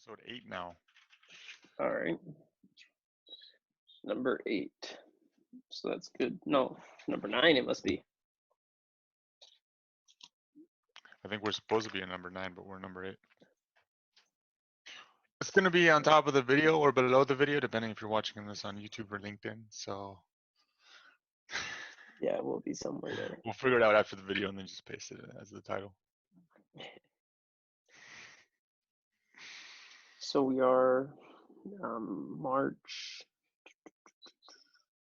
Episode 8 now. All right. Number 8. So that's good. No, number 9 it must be. I think we're supposed to be in number 9, but we're number 8. It's going to be on top of the video or below the video, depending if you're watching this on YouTube or LinkedIn. So Yeah, it will be somewhere there. we'll figure it out after the video and then just paste it as the title. So we are March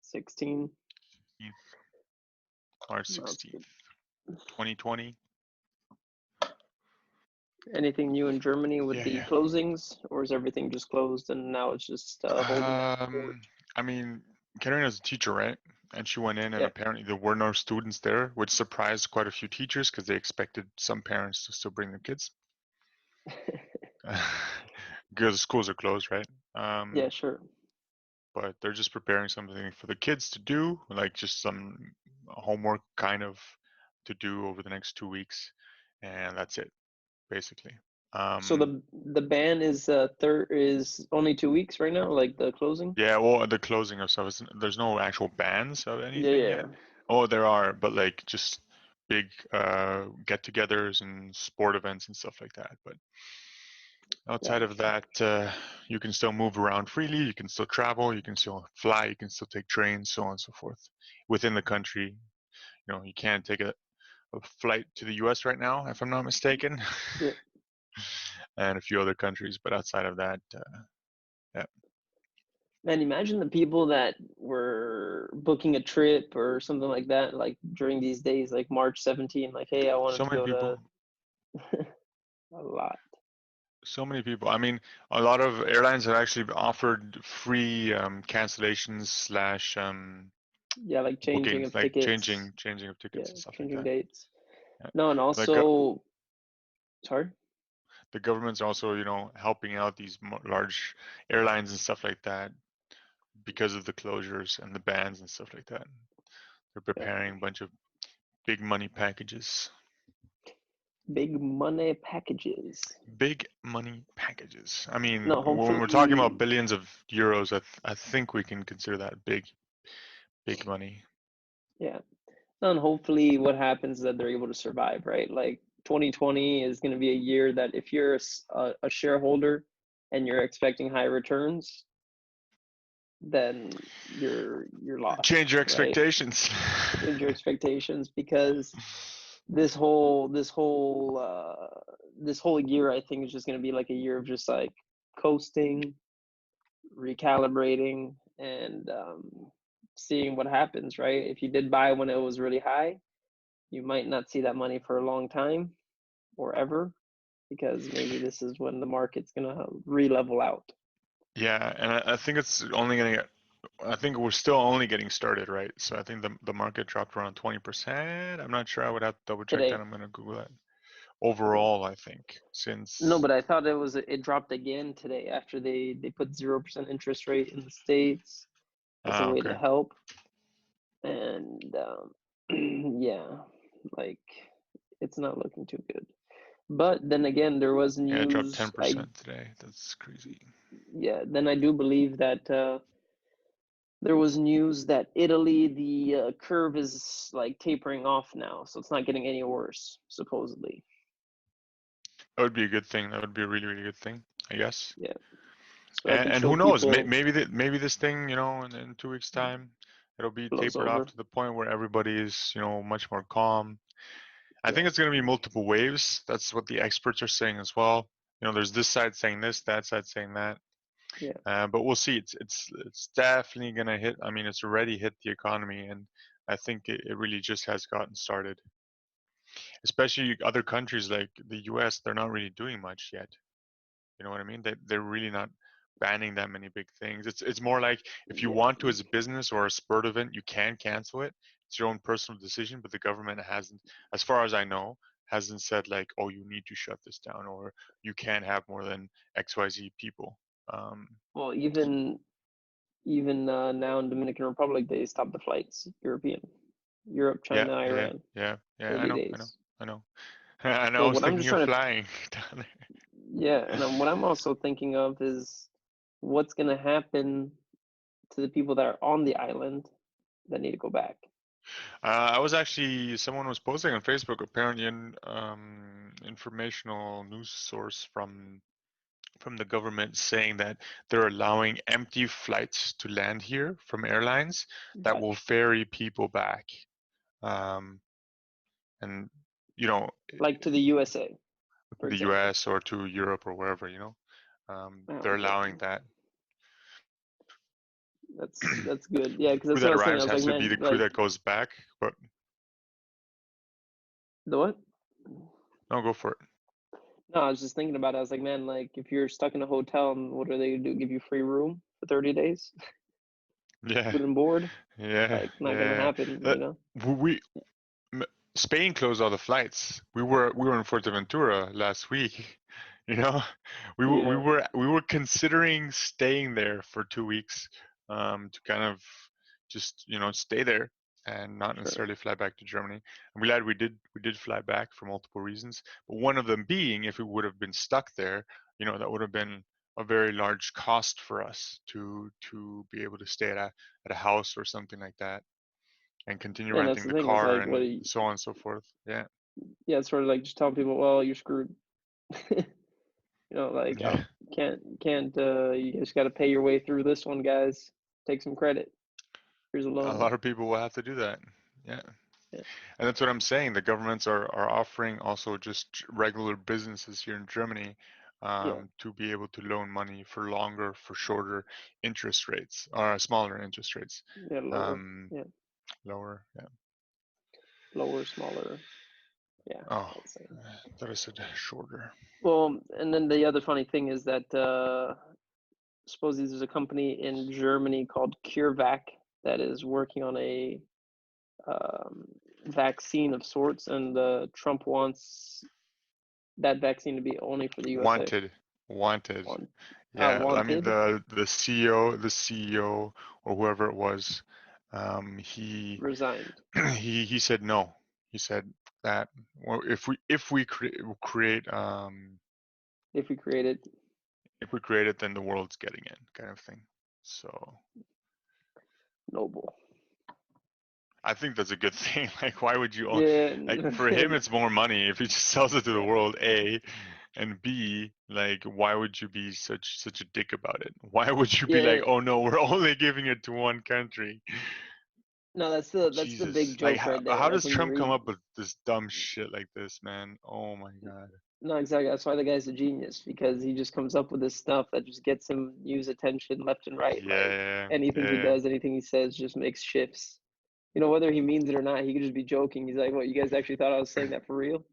16. March 16th, 2020. Anything new in Germany with the closings, or is everything just closed and now it's just holding? I mean, Katarina's a teacher, right? And she went in, and apparently there were no students there, which surprised quite a few teachers because they expected some parents to still bring their kids. Because the schools are closed, right? Yeah, sure. But they're just preparing something for the kids to do, like just some homework kind of to do over the next 2 weeks, and that's it, basically. So the ban is only 2 weeks right now, like the closing. Yeah, well, the closing of stuff. There's no actual bans of anything yet. Oh, there are, but like just big get-togethers and sport events and stuff like that. But outside of that, you can still move around freely. You can still travel. You can still fly. You can still take trains, so on and so forth, within the country. You know, you can't take a flight to the U.S. right now, if I'm not mistaken. Yeah. And a few other countries, but outside of that, yeah. Man, imagine the people that were booking a trip or something like that, like during these days, like March 17, like, hey, I wanted to go to. A lot. So many people. I mean, a lot of airlines have actually offered free cancellations slash yeah, like changing bookings, of like tickets. changing of tickets and stuff changing like that. Dates. Yeah. No, and also, sorry. The government's also, you know, helping out these large airlines and stuff like that because of the closures and the bans and stuff like that. They're preparing a bunch of big money packages. Big money packages. Big money packages. I mean, no, when we're talking about billions of euros, I think we can consider that big money. Yeah. And hopefully what happens is that they're able to survive, right? Like 2020 is going to be a year that if you're a shareholder and you're expecting high returns, then you're lost. Change your expectations. Right? Change your expectations, because this whole year, I think, is just going to be like a year of just like coasting, recalibrating, and seeing what happens, right? If you did buy when it was really high, you might not see that money for a long time or ever, because maybe this is when the market's going to re-level out. Yeah, and I think it's only going to get, I think we're still only getting started, right? So I think the market dropped around 20%. I'm not sure. I would have to double check that. I'm going to Google that. Overall, I think, since... No, but I thought it dropped again today after they put 0% interest rate in the States as a way to help. And yeah, like it's not looking too good. But then again, there was news. Yeah, it dropped 10% today. That's crazy. Yeah, then I do believe that there was news that Italy, the curve is like tapering off now, so it's not getting any worse, supposedly. That would be a good thing. That would be a really, really good thing, I guess. Yeah. So and who knows? Maybe this thing, you know, in 2 weeks' time, it'll be tapered off to the point where everybody is, you know, much more calm. I think it's going to be multiple waves. That's what the experts are saying as well. You know, there's this side saying this, that side saying that. Yeah. But we'll see. It's definitely going to hit. I mean, it's already hit the economy, and I think it really just has gotten started. Especially other countries like the US, they're not really doing much yet. You know what I mean? They're really not banning that many big things. It's more like if you want to as a business or a sport event, you can cancel it. It's your own personal decision, but the government hasn't, as far as I know, hasn't said like, oh, you need to shut this down or you can't have more than XYZ people. Well, even now in Dominican Republic, they stopped the flights. Europe, China, Iran. Yeah. 30 days. I know. I know. But I was thinking of flying down there. Yeah, and what I'm also thinking of is what's going to happen to the people that are on the island that need to go back. I was actually, someone was posting on Facebook, apparently an informational news source from the government saying that they're allowing empty flights to land here from airlines that will ferry people back. And, you know, Like to the USA, for the example. US or to Europe or wherever, Oh, they're okay. allowing that. That's good. Yeah, because Crew that's what that I was thinking. I arrives was like, has to be man, the crew like that goes back, but the what? no, go for it. No, I was just thinking about it. I was like, man, like if you're stuck in a hotel, and what are they gonna do? Give you free room for 30 days, Yeah, food and board? yeah, Like, not gonna yeah. happen, That, we M- Spain closed all the flights. We were in Fuerteventura last week. You know, Yeah, we were considering staying there for 2 weeks, to kind of just stay there and not sure. necessarily fly back to Germany. I'm glad we did fly back for multiple reasons, but one of them being if we would have been stuck there, that would have been a very large cost for us to be able to stay at a house or something like that and continue And that's renting the the thing. It's car like, and so on and so forth. Yeah. yeah, it's sort of like just telling people, well, you're screwed. Like, Yeah. can't. You just got to pay your way through this one, guys. Take some credit. Here's a A loan. lot of people will have to do that. Yeah. Yeah, And that's what I'm saying. The governments are offering also just regular businesses here in Germany, yeah, to be able to loan money for longer, for shorter interest rates, or smaller interest rates. yeah. Lower. Um, Yeah, Lower. Yeah. lower, smaller. Yeah, Oh, all the same. that I said shorter. Well, and then the other funny thing is that supposedly there's a company in Germany called CureVac that is working on a um, vaccine of sorts, and Trump wants that vaccine to be only for the USA. Wanted. Wanted. Want, Yeah, I mean wanted, the CEO or whoever it was, he resigned. he said no. He said that, well, if we create If we create it, if we create it, then the world's getting it, kind of thing. So noble. I think that's a good thing. Like, why would you Yeah, like for him? It's more money if he just sells it to the yeah, world. A, and B, like, why would you be such a dick about it? Why would you be like, yeah. oh no, we're only giving it to one country? No, that's the Jesus, big like, joke right there. how Like does when you Trump come read, up with this dumb shit like this, man? Oh my God. no, exactly. That's why the guy's a genius, because he just comes up with this stuff that just gets him news attention left and right. Like Yeah, anything he yeah, does, anything he says, just makes shifts. Whether he means it or not, he could just be joking. He's like, "What? You guys actually thought I was saying yeah. that for real?"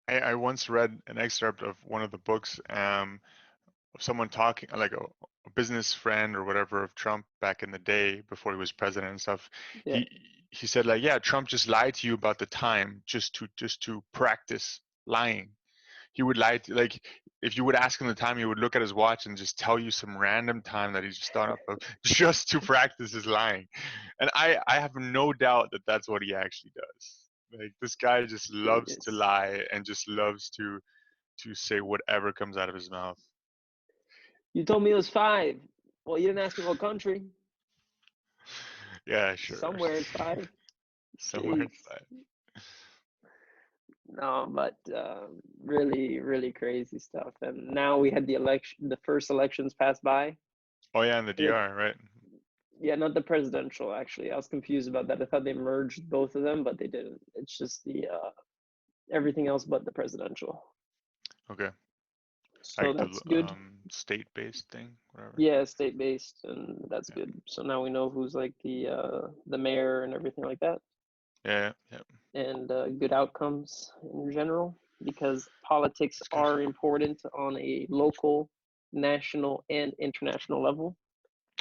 I once read an excerpt of one of the books, of someone talking, like a business friend or whatever of Trump back in the day before he was president and stuff. Yeah, He said, like, yeah, Trump just lied to you about the time just to practice lying. He would lie to, like, if you would ask him the time, he would look at his watch and just tell you some random time that he just thought of just to practice his lying. And I have no doubt that that's what he actually does. Like, this guy just loves to genius. lie and just loves to say whatever comes out of his mouth. You told me it was 5. Well, you didn't ask me what country. Yeah, sure. Somewhere it's 5. Somewhere Jeez. inside. No, but really, really crazy stuff. And now we had the first elections pass by. Oh yeah, in the The, DR, right? yeah, not the presidential, actually. I was confused about that. I thought they merged both of them, but they didn't. It's just the everything else but the presidential. Okay. So Like the that's good. state-based thing, whatever. Yeah, state based, and that's Yeah. good. So now we know who's like the mayor and everything like that, Yeah, yeah. and good outcomes in general, because politics That's good. are important on a local, national, and international level.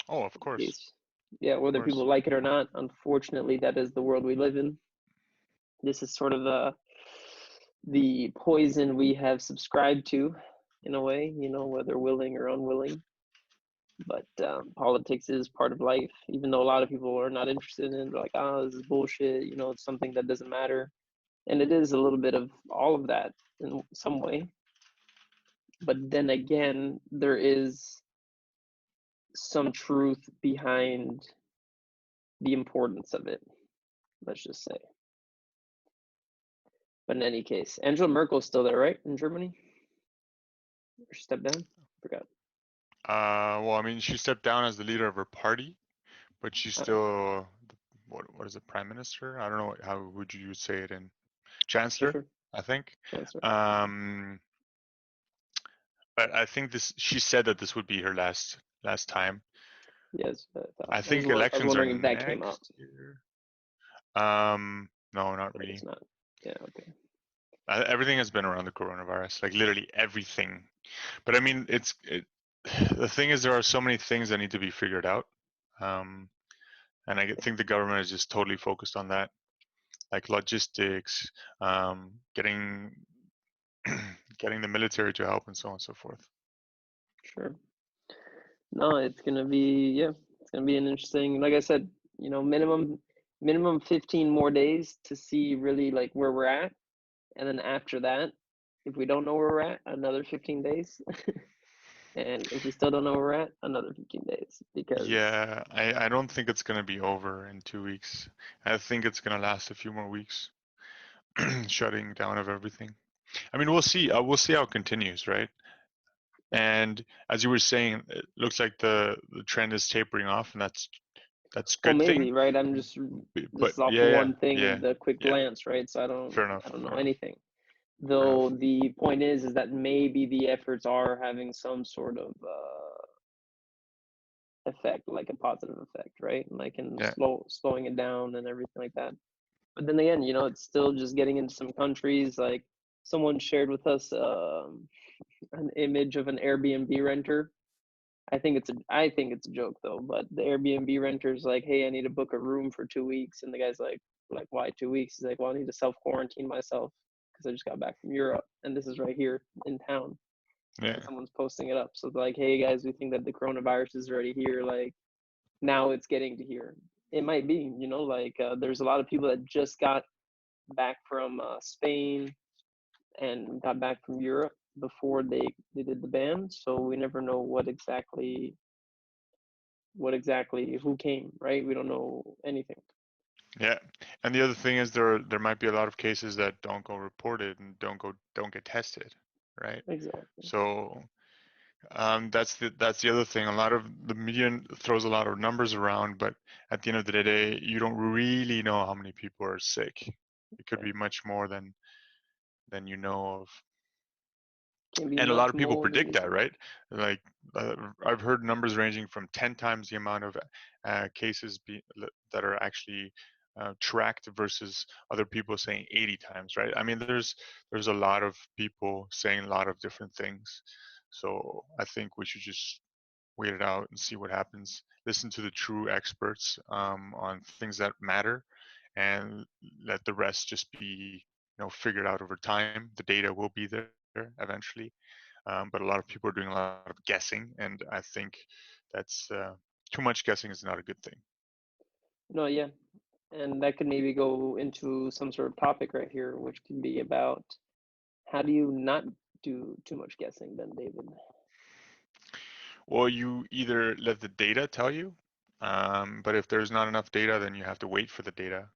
Oh, of course. Yes. Yeah, Of whether people course. like it or not, unfortunately, that is the world we live in. This is sort of the poison we have subscribed to, in a way, whether willing or unwilling. But politics is part of life, even though a lot of people are not interested in it. They're like, oh, this is bullshit. It's something that doesn't matter. And it is a little bit of all of that in some way. but then again, there is some truth behind the importance of it, let's just say. But in any case, Angela Merkel's still there, right, in Germany? Or she stepped down? Forgot. Well, I mean, she stepped down as the leader of her party, but she's still what is it, prime minister? I don't know how would you say it in chancellor, Sure. I think. Chancellor. But I think she said that this would be her last time. Yes, I I was think elections are wondering if that came up. next year. No, not really. It's not. Yeah, okay. Everything has been around the coronavirus, like literally everything. But I mean, the thing is, there are so many things that need to be figured out, and I think the government is just totally focused on that, like logistics, getting getting the military to help, and so on and so forth. Sure. No, it's gonna be an interesting. Like I said, minimum 15 more days to see really like where we're at, and then after that, if we don't know where we're at, another 15 days. And if we still don't know where we're at, another 15 days, because Yeah, I don't think it's gonna be over in 2 weeks. I think it's gonna last a few more weeks, shutting down of everything. I mean, we'll see. We'll see how it continues, right? And as you were saying, it looks like the trend is tapering off, and that's well, good thing. maybe, right? I'm just But this is off yeah, one thing, yeah, the quick yeah. glance, right? So Fair enough. I don't know Fair enough. anything. Fair Though enough. the point is that maybe the efforts are having some sort of effect, like a positive effect, right? Like in Yeah. slowing it down and everything like that. But then again, it's still just getting into some countries. Like someone shared with us an image of an Airbnb renter. I think it's a joke though, but the Airbnb renter's like, "Hey, I need to book a room for 2 weeks," and the guy's like, "Why 2 weeks?" He's like, "Well, I need to self quarantine myself because I just got back from Europe, and this is right here in town." Yeah. And someone's posting it up, so they're like, "Hey guys, we think that the coronavirus is already here. Like now it's getting to here." It might be, there's a lot of people that just got back from Spain and got back from Europe before they did the ban, so we never know who came, right? We don't know anything. Yeah. And the other thing is there might be a lot of cases that don't go reported and don't get tested, right? Exactly. So that's the other thing. A lot of the media throws a lot of numbers around, but at the end of the day, you don't really know how many people are sick. It could Yeah. be much more than you know of. Can be And a lot much of people more than predict you that, think. right? Like I've heard numbers ranging from 10 times the amount of cases that are actually tracked versus other people saying 80 times, right? I mean, there's a lot of people saying a lot of different things. So I think we should just wait it out and see what happens. Listen to the true experts on things that matter, and let the rest just be figured out over time. The data will be there eventually, but a lot of people are doing a lot of guessing, and I think that's too much guessing is not a good thing. No, yeah. And that could maybe go into some sort of topic right here, which could be about how do you not do too much guessing then, David? Well, you either let the data tell you, but if there's not enough data, then you have to wait for the data.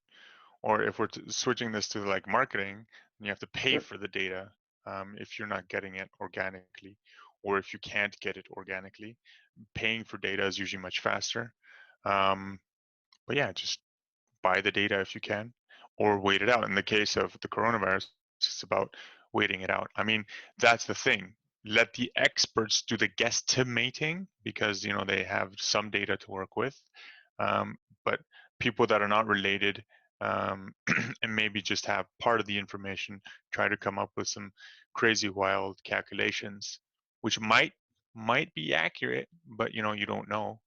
Or if we're switching this to like marketing, you have to pay Sure. for the data if you're not getting it organically, or if you can't get it organically. Paying for data is usually much faster. Um, but yeah, just buy the data if you can, or wait it out. In the case of the coronavirus, it's about waiting it out. I mean, that's the thing. Let the experts do the guesstimating because they have some data to work with, but people that are not related and maybe just have part of the information try to come up with some crazy wild calculations, which might be accurate, but you don't know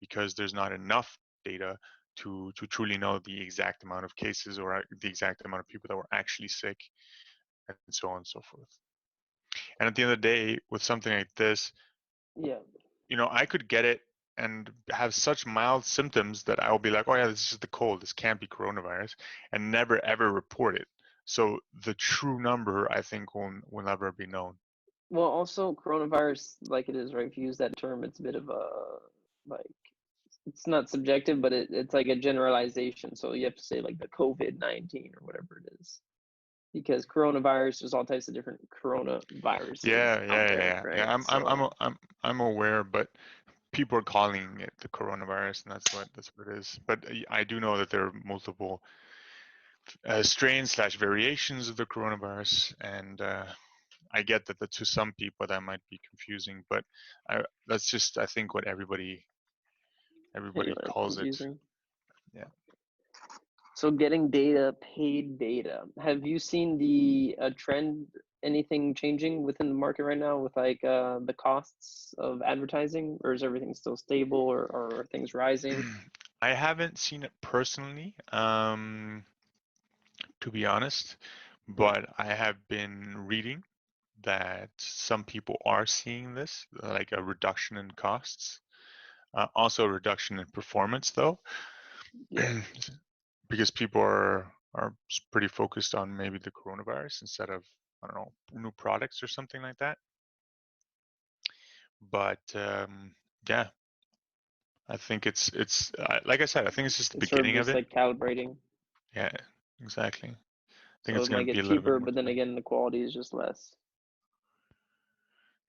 because there's not enough data to truly know the exact amount of cases or the exact amount of people that were actually sick, and so on and so forth. And at the end of the day, with something like this, Yeah. I could get it and have such mild symptoms that I'll be like, oh yeah, this is the cold, this can't be coronavirus, and never ever report it. So the true number, I think, will never be known. Well, also coronavirus, like it is, right? If you use that term, it's a bit of a like it's not subjective, but it's like a generalization. So you have to say like the COVID-19 or whatever it is, because coronavirus, there's all types of different coronaviruses out there, right? So I'm aware, but people are calling it the coronavirus, and that's what it is. But I do know that there are multiple strains slash variations of the coronavirus, and I get that to some people that might be confusing, but that's just I think what everybody calls it. confusing. Yeah. So getting data, paid data. Have you seen the trend? Anything changing within the market right now with like the costs of advertising, or is everything still stable, or are things rising? I haven't seen it personally, to be honest, Yeah, but I have been reading that some people are seeing this, like a reduction in costs, also a reduction in performance, though, yeah. because people are pretty focused on maybe the coronavirus instead of, I don't know, new products or something like that. But yeah, I think it's like I said, I think it's just the It's sort of beginning of just it. like calibrating. Yeah, exactly. I think So it's it going might to be get a little bit cheaper, more but then clear. again, the quality is just less.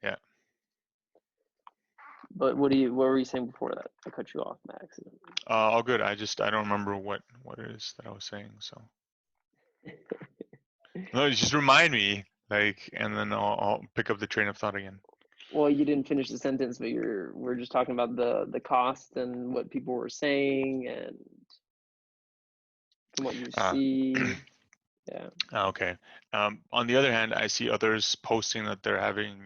Yeah. But what were you saying before that? I cut you off by accident. All good. I don't remember what it is that I was saying. So no, you just remind me, like, and then I'll pick up the train of thought again. Well, you didn't finish the sentence, but we're just talking about the cost and what people were saying, and from what you Uh, see. Yeah. okay. On the other hand, I see others posting that they're having,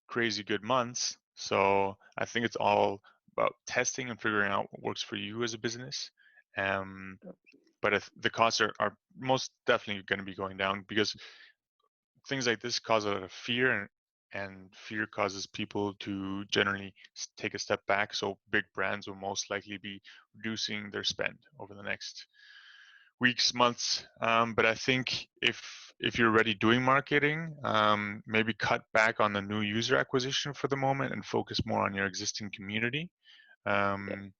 crazy good months. So I think it's all about testing and figuring out what works for you as a business. Um, but if the costs are most definitely going to be going down because things like this cause a lot of fear, and fear causes people to generally take a step back. So big brands will most likely be reducing their spend over the next weeks, months. But I think if you're already doing marketing, maybe cut back on the new user acquisition for the moment and focus more on your existing community Yeah. um,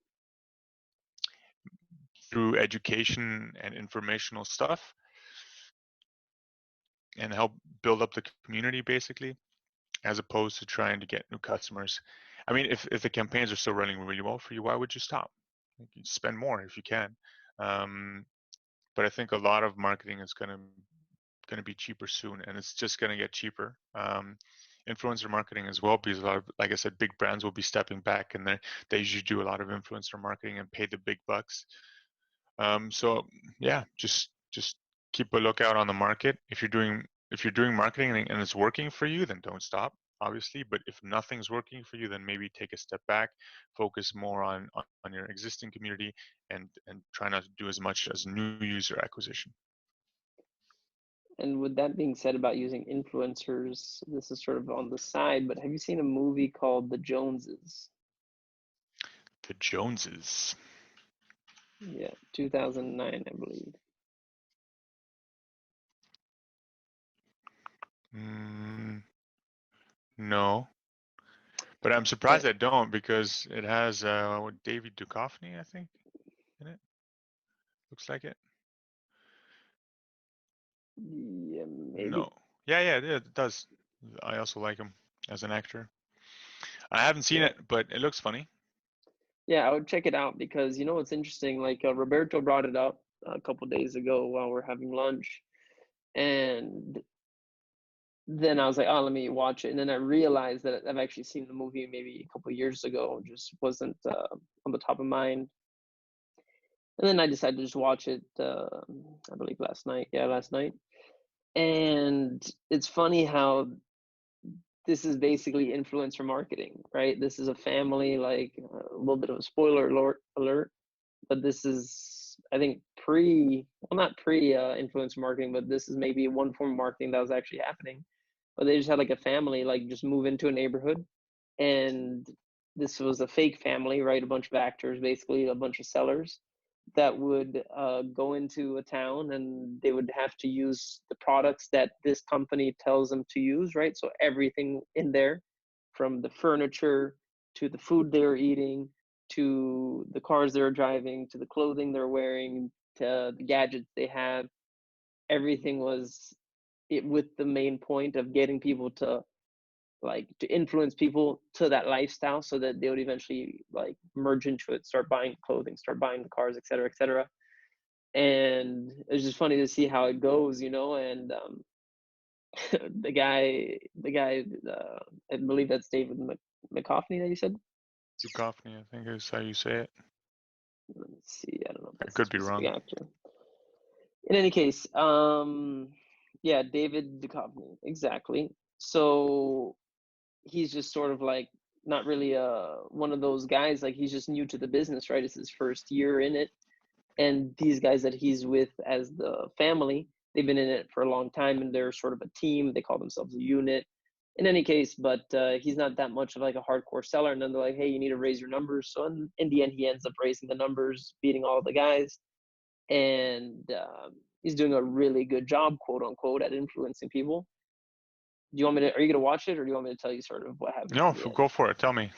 through education and informational stuff, and help build up the community basically, as opposed to trying to get new customers. I mean, if the campaigns are still running really well for you, why would you stop? You spend more if you can. Um, but I think a lot of marketing is going to be cheaper soon, and it's just going to get cheaper. Influencer marketing as well, because a lot of, like I said, big brands will be stepping back, and they usually do a lot of influencer marketing and pay the big bucks. So yeah, just keep a lookout on the market. If you're doing marketing and it's working for you, then don't stop, obviously. But if nothing's working for you, then maybe take a step back, focus more on your existing community, and try not to do as much as new user acquisition. And with that being said about using influencers, this is sort of on the side, but have you seen a movie called The Joneses? The Joneses. Yeah, 2009, I believe. Mm, no, but I'm Yeah, surprised I don't because it has David Duchovny, I think, in it. Looks like it. yeah, maybe. No. Yeah, it does. I also like him as an actor. I haven't seen Yeah, it, but it looks funny. yeah, I would check it out because you know what's interesting. Like Roberto brought it up a couple days ago while we're having lunch, and then I was like, oh, let me watch it. And then I realized that I've actually seen the movie maybe a couple years ago, just wasn't on the top of mind. And then I decided to just watch it, I believe last night. Yeah, last night. And it's funny how this is basically influencer marketing, right? This is a family, like a little bit of a spoiler alert, but this is, I think, well, not pre influencer marketing, but this is maybe one form of marketing that was actually happening. But they just had like a family, like just move into a neighborhood, and this was a fake family, right? A bunch of actors, basically, a bunch of sellers, that would go into a town, and they would have to use the products that this company tells them to use, right? So everything in there, from the furniture to the food they're eating, to the cars they're driving, to the clothing they're wearing, to the gadgets they have, everything was it with the main point of getting people to to influence people to that lifestyle, so that they would eventually like merge into it, start buying clothing, start buying the cars, etc., etc. And it's just funny to see how it goes, and I believe that's David McCoffney that you said. Duchovny, I think is how you say it. Let me see. I don't know if I that's a could be specific wrong. actor. In any case, yeah, David Duchovny, exactly. So he's just sort of like not really one of those guys. Like, he's just new to the business, right? It's his first year in it, and these guys that he's with as the family, they've been in it for a long time, and they're sort of a team. They call themselves a unit. In any case, but he's not that much of like a hardcore seller. And then they're like, hey, you need to raise your numbers. So in the end, he ends up raising the numbers, beating all the guys, and he's doing a really good job, quote unquote, at influencing people. Do you want me to? Are you gonna watch it, or do you want me to tell you sort of what happens No, in the end? go for it. Tell me.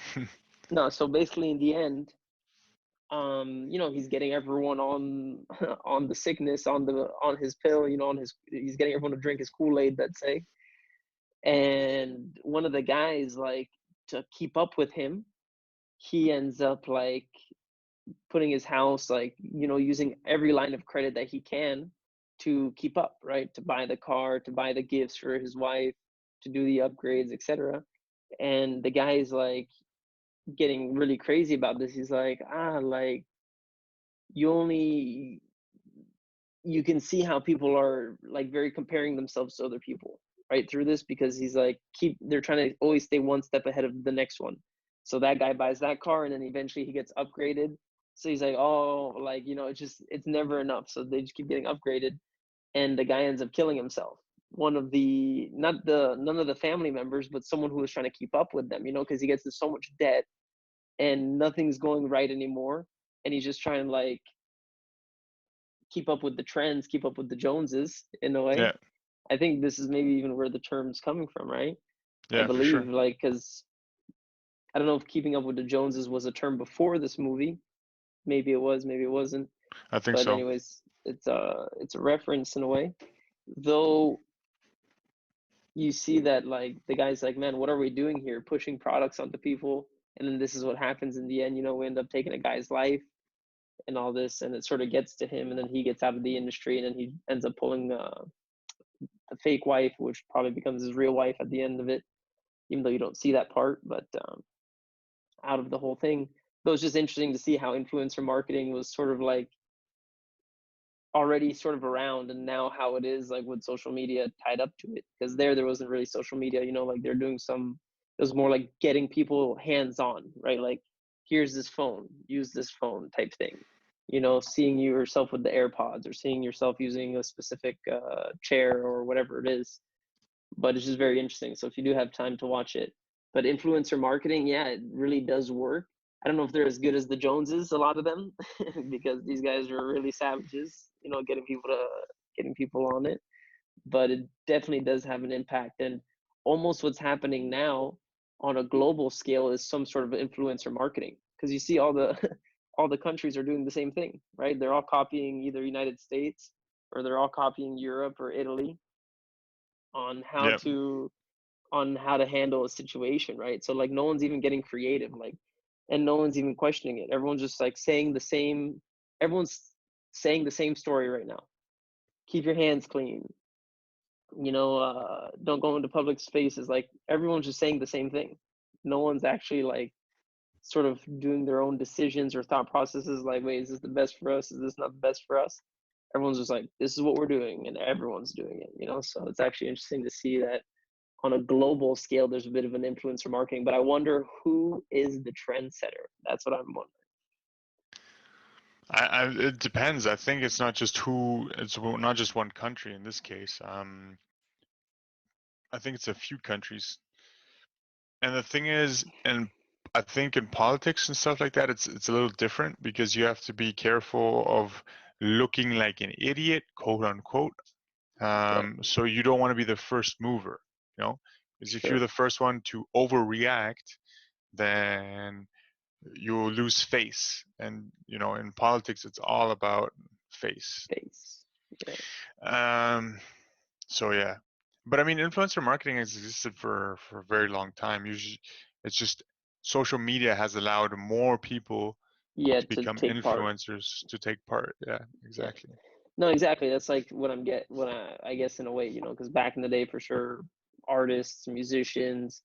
No. So basically, in the end, he's getting everyone on on the sickness, on his pill, he's getting everyone to drink his Kool-Aid, let's say. And one of the guys, like, to keep up with him, he ends up like putting his house, like, using every line of credit that he can to keep up, right? To buy the car, to buy the gifts for his wife, to do the upgrades, etc. And the guy is like getting really crazy about this. He's like, like, you only you can see how people are like very comparing themselves to other people right through this, because he's like they're trying to always stay one step ahead of the next one. So that guy buys that car, and then eventually he gets upgraded. So he's like, oh, like, it's never enough, so they just keep getting upgraded. And the guy ends up killing himself. One of the not the none of the family members, but someone who was trying to keep up with them, because he gets in so much debt and nothing's going right anymore, and he's just trying to like keep up with the trends, keep up with the Joneses in a way. Yeah. I think this is maybe even where the term's coming from, right? I Yeah, for believe, sure. like, because I don't know if keeping up with the Joneses was a term before this movie. Maybe it was, maybe it wasn't. I think But so. anyways, it's a reference in a way. Though you see that like the guy's like, man, what are we doing here? Pushing products onto people, and then this is what happens in the end. We end up taking a guy's life and all this, and it sort of gets to him, and then he gets out of the industry, and then he ends up pulling the fake wife, which probably becomes his real wife at the end of it, even though you don't see that part. But out of the whole thing, it was just interesting to see how influencer marketing was sort of like already sort of around, and now how it is like with social media tied up to it. Because there wasn't really social media, like they're doing it was more like getting people hands on, right? Like, here's this phone, use this phone type thing. Seeing yourself with the AirPods, or seeing yourself using a specific chair or whatever it is. But it's just very interesting. So if you do have time to watch it, but influencer marketing, yeah, it really does work. I don't know if they're as good as the Joneses, a lot of them, because these guys are really savages, getting people on it. But it definitely does have an impact. And almost what's happening now on a global scale is some sort of influencer marketing, because you see all the all the countries are doing the same thing, right? They're all copying either United States, or they're all copying Europe or Italy on how Yeah. to handle a situation, right? So like no one's even getting creative, like, and no one's even questioning it. Everyone's just like saying the same. Everyone's saying the same story right now. Keep your hands clean. Don't go into public spaces. Like, everyone's just saying the same thing. No one's actually like sort of doing their own decisions or thought processes. Like, wait, is this the best for us? Is this not the best for us? Everyone's just like, this is what we're doing, and everyone's doing it. So it's actually interesting to see that on a global scale, there's a bit of an influencer marketing, but I wonder who is the trendsetter. That's what I'm wondering. It depends. I think it's not just not just one country in this case. I think it's a few countries. And the thing is, and I think in politics and stuff like that, it's a little different because you have to be careful of looking like an idiot, quote unquote. So you don't want to be the first mover, because if you're the first one to overreact, then you'll lose face. And in politics, it's all about face. So yeah, but I mean, influencer marketing has existed for a very long time. Usually, it's just social media has allowed more people to become influencers to take part. Yeah, exactly. No, exactly. That's like what I guess in a way, because back in the day, for sure, artists, musicians,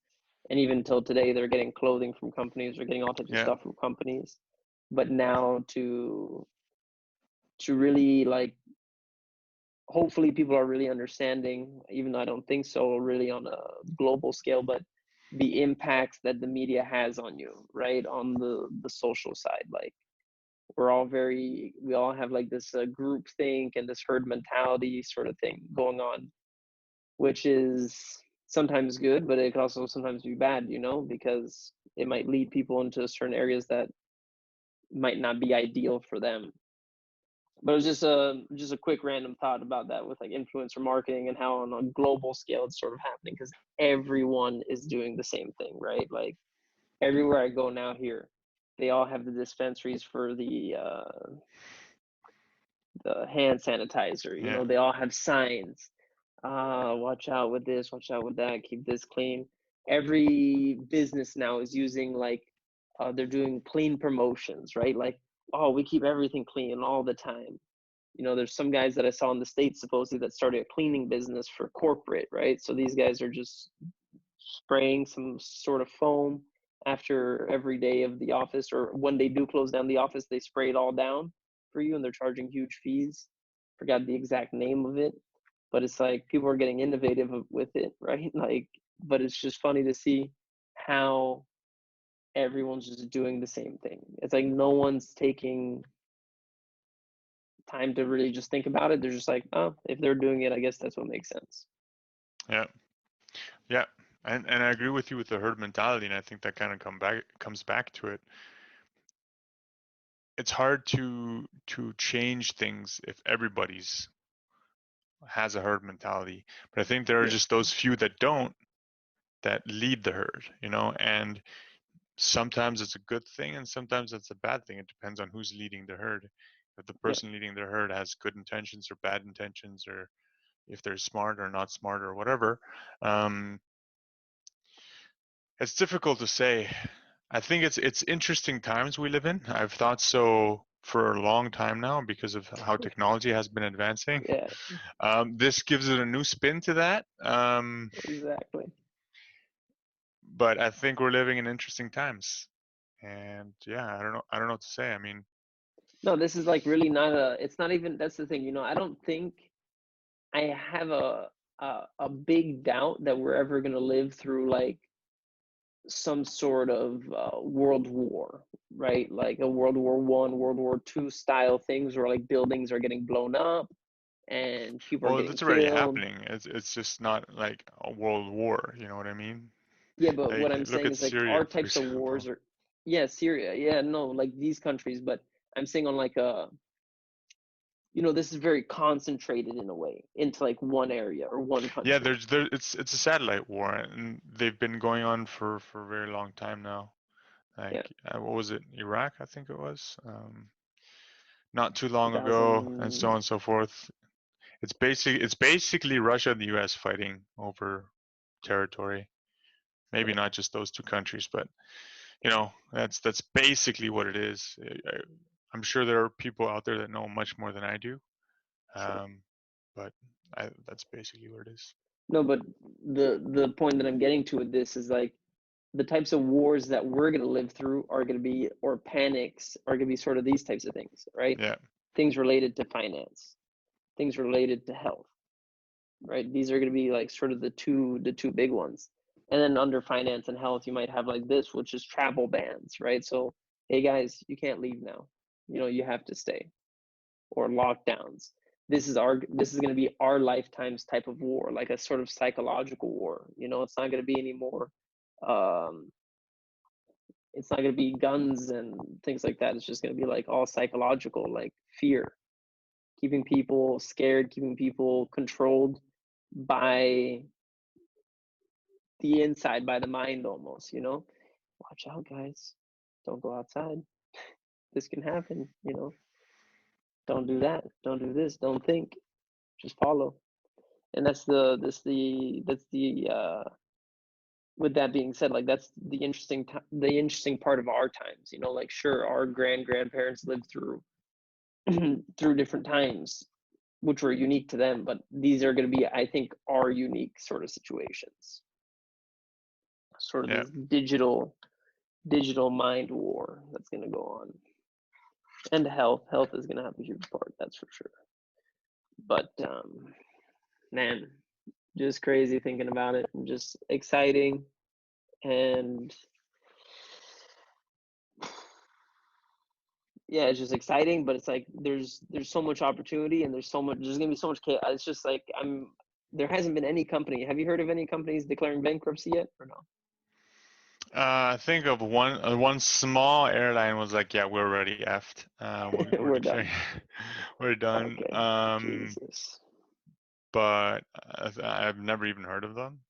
and even until today, they're getting clothing from companies, they're getting all types of stuff from companies. But now to really, like, hopefully people are really understanding, even though I don't think so, really on a global scale, but the impact that the media has on you, right? On the social side, like, we all have like this group think and this herd mentality sort of thing going on, which is sometimes good, but it can also sometimes be bad, because it might lead people into certain areas that might not be ideal for them. But it was just a quick random thought about that with like influencer marketing and how on a global scale it's sort of happening because everyone is doing the same thing, right? Like everywhere I go now here, they all have the dispensaries for the hand sanitizer. They all have signs, watch out with this, watch out with that, keep this clean. Every business now is using like they're doing clean promotions, right? Like, oh, we keep everything clean all the time. There's some guys that I saw in the States supposedly that started a cleaning business for corporate, right? So these guys are just spraying some sort of foam after every day of the office, or when they do close down the office, they spray it all down for you, and they're charging huge fees. Forgot the exact name of it, but it's like people are getting innovative with it, right? Like, but it's just funny to see how everyone's just doing the same thing. It's like no one's taking time to really just think about it. They're just like, oh, if they're doing it, I guess that's what makes sense. Yeah, and I agree with you with the herd mentality, and I think that kind of comes back to it. It's hard to change things if everybody's has a herd mentality, but I think there are just those few that don't, that lead the herd, and sometimes it's a good thing and sometimes it's a bad thing. It depends on who's leading the herd. If the person leading the herd has good intentions or bad intentions, or if they're smart or not smart or whatever, it's difficult to say. I think it's interesting times we live in. I've thought so for a long time now because of how technology has been advancing. This gives it a new spin to that. Exactly. But I think we're living in interesting times, and yeah, I don't know what to say. I mean, no, this is like really not it's not even, that's the thing, I don't think I have a big doubt that we're ever going to live through like some sort of world war, right? Like a World War I, World War II style things where like buildings are getting blown up and people are getting that's already killed. happening. It's just not like a world war. You know what I mean? Yeah, but like, what I'm look saying at is like Syria, our for types of example. wars are, Syria, no, like these countries, but I'm saying on like a, this is very concentrated in a way into like one area or one country. Yeah, it's a satellite war, and they've been going on for a very long time now. Like, what was it? Iraq, I think it was. Not too long ago, and so on and so forth. It's basically Russia and the U.S. fighting over territory. Maybe not just those two countries, but that's basically what it is. I'm sure there are people out there that know much more than I do, but that's basically what it is. No, but the point that I'm getting to with this is like the types of wars that we're going to live through are going to be, or panics are going to be sort of these types of things, right? Yeah. Things related to finance, things related to health, right? These are going to be like sort of the two big ones. And then under finance and health, you might have like this, which is travel bans, right? So, hey guys, you can't leave now. You have to stay, or lockdowns. This is going to be our lifetime's type of war, like a sort of psychological war. It's not going to be any more It's not going to be guns and things like that. It's just going to be like all psychological, like fear, keeping people scared, keeping people controlled by the inside, by the mind almost, watch out, guys, don't go outside, this can happen, don't do that, don't do this, don't think, just follow. And that's the with that being said, like that's the interesting part of our times, like sure, our grandparents lived through through different times which were unique to them, but these are going to be, I think, our unique sort of situations, sort of Yeah. this digital mind war that's going to go on. And health is going to have a huge part, that's for sure. But man, just crazy thinking about it, and just exciting. And yeah, it's just exciting, but it's like there's so much opportunity, and there's gonna be so much chaos. It's just like there hasn't been any company. Have you heard of any companies declaring bankruptcy yet, or no? I think of one small airline was like, yeah, we're already effed. We're We're declaring, done. we're done. Okay. Jesus. But I've never even heard of them.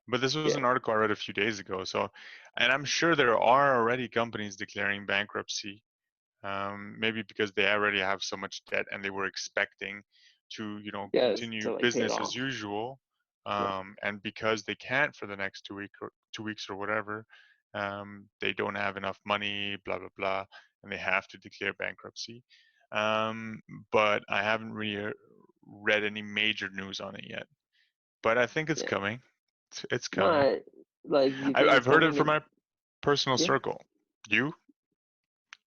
But this was Yeah. an article I read a few days ago. So, and I'm sure there are already companies declaring bankruptcy. Maybe because they already have so much debt and they were expecting to, Yeah, continue to like pay it business as off. usual. Yeah. And because they can't for the next 2 weeks or whatever, they don't have enough money, blah blah blah, and they have to declare bankruptcy. But I haven't really read any major news on it yet. But I think it's Yeah. coming. It's coming. No, like you think I've it's heard it coming? from my personal Yeah. circle. You,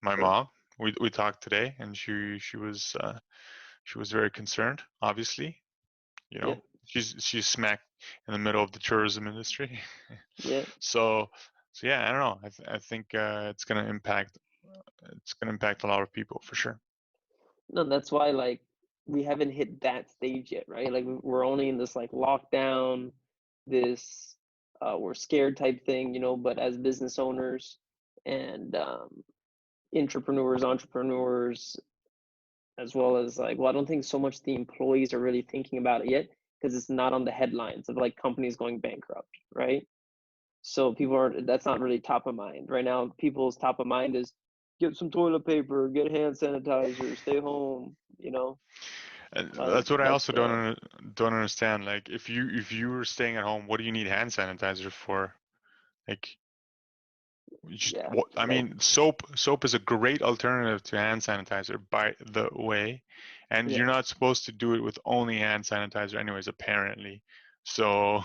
my Sure. mom, we talked today, and she was very concerned. Obviously, you Yeah. know, she's smack in the middle of the tourism industry. Yeah. so yeah, I don't know. I think it's gonna impact a lot of people for sure. No, that's why like we haven't hit that stage yet, right? Like we're only in this like lockdown, this we're scared type thing, but as business owners and entrepreneurs, as well as like, well, I don't think so much the employees are really thinking about it yet because it's not on the headlines of like companies going bankrupt, right? So that's not really top of mind right now. People's top of mind is get some toilet paper, get hand sanitizer, stay home, And like that's what I that's also don't understand. Like, if you were staying at home, what do you need hand sanitizer for? Like, yeah, I like mean, soap is a great alternative to hand sanitizer, by the way, and yeah. you're not supposed to do it with only hand sanitizer, anyways, apparently. So